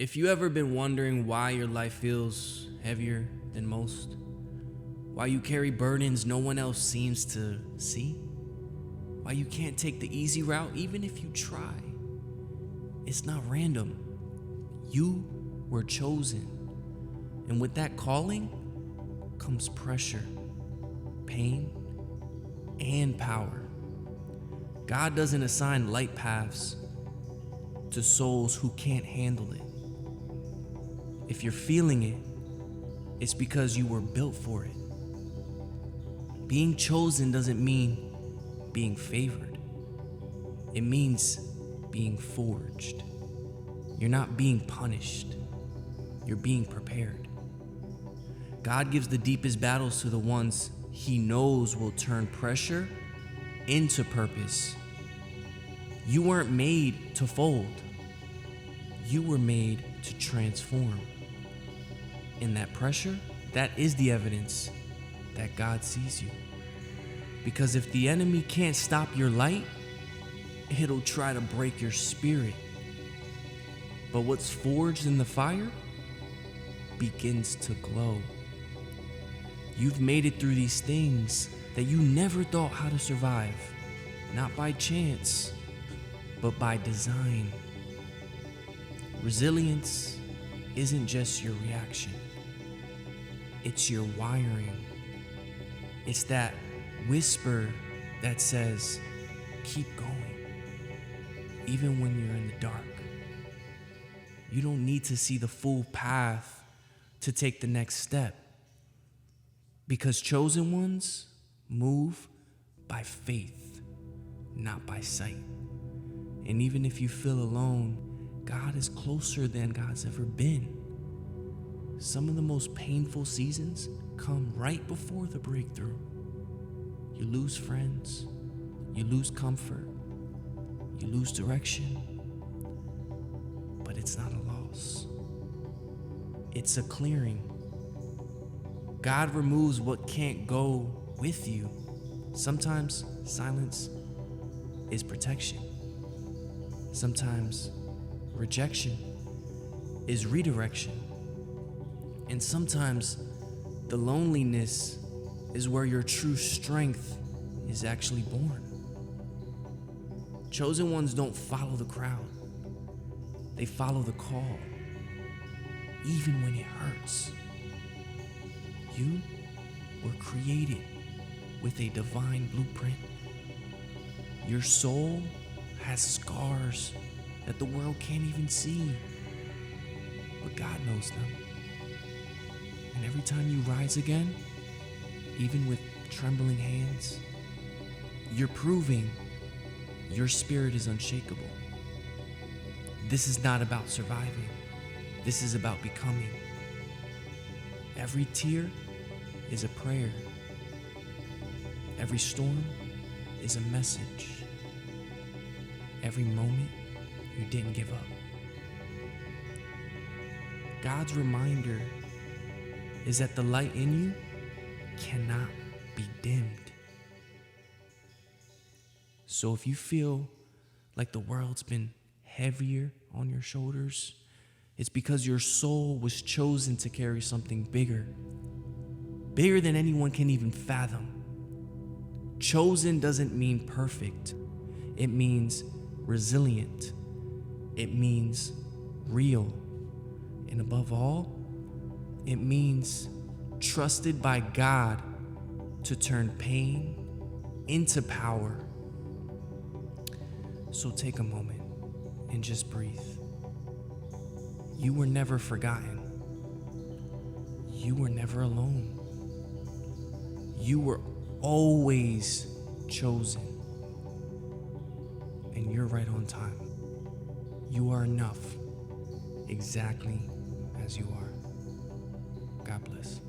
If you ever been wondering why your life feels heavier than most, why you carry burdens no one else seems to see, why you can't take the easy route even if you try, it's not random. You were chosen. And with that calling comes pressure, pain, and power. God doesn't assign light paths to souls who can't handle it. If you're feeling it, it's because you were built for it. Being chosen doesn't mean being favored. It means being forged. You're not being punished. You're being prepared. God gives the deepest battles to the ones He knows will turn pressure into purpose. You weren't made to fold. You were made to transform. In that pressure, that is the evidence that God sees you. Because if the enemy can't stop your light, it'll try to break your spirit. But what's forged in the fire begins to glow. You've made it through these things that you never thought how to survive, not by chance, but by design. Resilience isn't just your reaction. It's your wiring. It's that whisper that says, keep going, even when you're in the dark. You don't need to see the full path to take the next step, because chosen ones move by faith, not by sight. And even if you feel alone, God is closer than God's ever been. Some of the most painful seasons come right before the breakthrough. You lose friends, you lose comfort, you lose direction, but it's not a loss. It's a clearing. God removes what can't go with you. Sometimes silence is protection. Sometimes rejection is redirection. And sometimes the loneliness is where your true strength is actually born. Chosen ones don't follow the crowd. They follow the call, even when it hurts. You were created with a divine blueprint. Your soul has scars that the world can't even see, but God knows them. And every time you rise again, even with trembling hands, you're proving your spirit is unshakable. This is not about surviving. This is about becoming. Every tear is a prayer. Every storm is a message. Every moment you didn't give up. God's reminder is that the light in you cannot be dimmed. So if you feel like the world's been heavier on your shoulders, it's because your soul was chosen to carry something bigger than anyone can even fathom. Chosen doesn't mean perfect. It means resilient. It means real. And above all, it means trusted by God to turn pain into power. So take a moment and just breathe. You were never forgotten. You were never alone. You were always chosen. And you're right on time. You are enough, exactly as you are. God bless.